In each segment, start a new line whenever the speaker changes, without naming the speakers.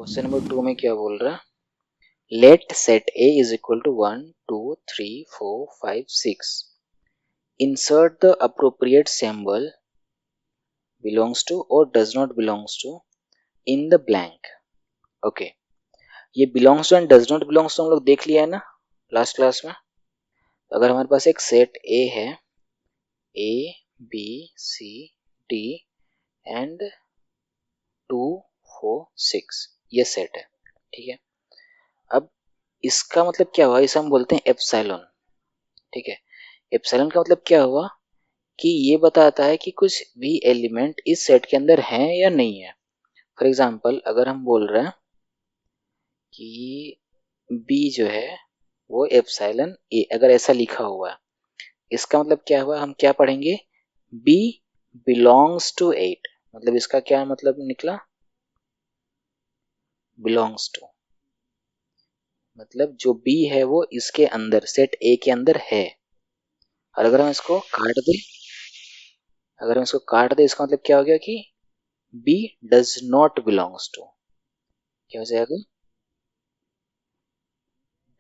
Question number 2 में क्या बोल रहा है, let set A is equal to 1 2 3 4 5 6 insert the appropriate symbol belongs to or does not belongs to in the blank. Okay ये belongs to and does not belongs to हम लोग देख लिया है ना लास्ट क्लास में. अगर हमारे पास एक सेट ए है, A B C D and 2 4 6 ये सेट है, ठीक है. अब इसका मतलब क्या हुआ, इसे हम बोलते हैं एप्सिलॉन, ठीक है. एप्सिलॉन का मतलब क्या हुआ कि ये बताता है कि कुछ भी एलिमेंट इस सेट के अंदर हैं या नहीं है. फॉर एग्जांपल अगर हम बोल रहे हैं कि बी जो है वो एप्सिलॉन ए, अगर ऐसा लिखा हुआ है, इसका मतलब क्या हुआ, हम क्या पढ़ेंगे, बी बिलोंग्स टू 8. मतलब इसका क्या मतलब निकला, बिलोंग्स टू मतलब जो बी है वो इसके अंदर सेट ए के अंदर है. और अगर हम इसको काट दें, अगर हम इसको काट दें इसका मतलब क्या हो गया कि B does not belongs to, क्या हो जाएगा,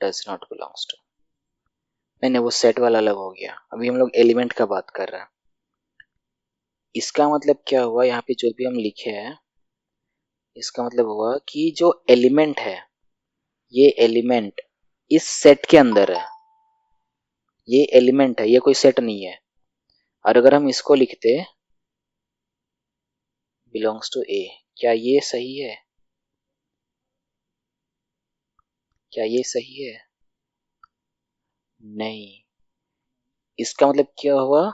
डज नॉट बिलोंग्स टू. नहीं नहीं वो सेट वाला अलग हो गया, अभी हम लोग एलिमेंट का बात कर रहे हैं. इसका मतलब क्या हुआ, यहाँ पे जो भी हम लिखे हैं इसका मतलब हुआ कि जो एलिमेंट है ये एलिमेंट इस सेट के अंदर है, ये एलिमेंट है, ये कोई सेट नहीं है. और अगर हम इसको लिखते बिलोंग्स टू ए, क्या ये सही है, क्या ये सही है, नहीं. इसका मतलब क्या हुआ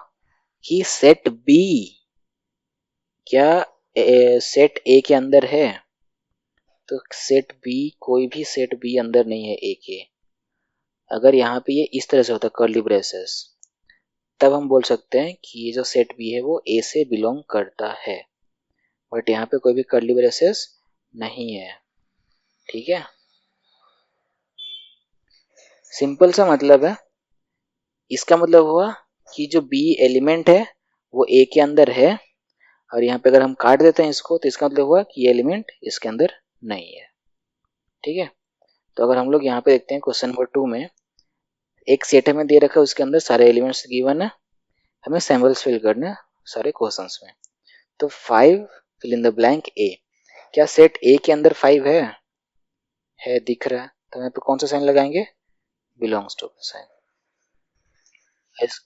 कि सेट बी क्या सेट ए के अंदर है, तो सेट बी, कोई भी सेट बी अंदर नहीं है ए के. अगर यहाँ पे ये इस तरह से होता कर्ली ब्रेसेस, तब हम बोल सकते हैं कि ये जो सेट बी है वो ए से बिलोंग करता है. बट यहाँ पे कोई भी कर्ली ब्रेसेस नहीं है, ठीक है. सिंपल सा मतलब है. इसका मतलब हुआ कि जो बी एलिमेंट है वो ए के अंदर है, और यहाँ पे अगर हम काट देते हैं इसको तो इसका मतलब हुआ कि ये एलिमेंट इसके अंदर नहीं है, ठीक है. तो अगर हम लोग यहाँ पे देखते हैं क्वेश्चन नंबर 2 में एक सेट हमें दे रखा है, उसके अंदर सारे एलिमेंट्स गिवन है, हमें सैम्पल्स फिल करने हैं सारे क्वेश्चंस में. तो 5 फिल इन द ब्लैंक ए, क्या सेट ए के अंदर 5 है दिख रहा है, तो यहाँ पे कौन सा साइन लगाएंगे, बिलोंग्स टू साइन.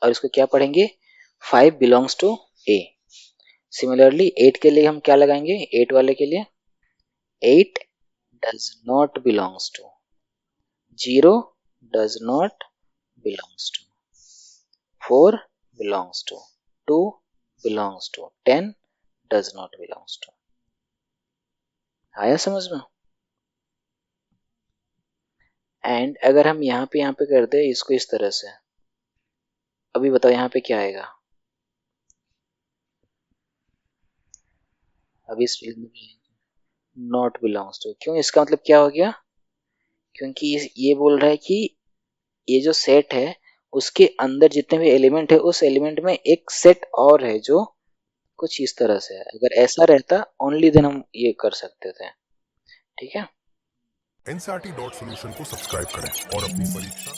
और इसको क्या पढ़ेंगे, 5 बिलोंग्स टू ए. सिमिलरली 8 के लिए हम क्या लगाएंगे, 8 वाले के लिए 8 does not belongs to, 0 does not belongs to, 4 belongs to, 2 belongs to, 10 does not belongs to. आया समझ में. एंड अगर हम यहाँ पे कर दे इसको इस तरह से, अभी बताओ यहाँ पे क्या आएगा, अभी इस नॉट बिलोंग्स टू. क्यों, इसका मतलब क्या हो गया, क्योंकि ये बोल रहा है कि ये जो सेट है उसके अंदर जितने भी एलिमेंट है उस एलिमेंट में एक सेट और है जो कुछ इस तरह से है. अगर ऐसा रहता ओनली देन हम ये कर सकते थे, ठीक है.
NCERT.Solution को सब्सक्राइब करें और अपनी परीक्षा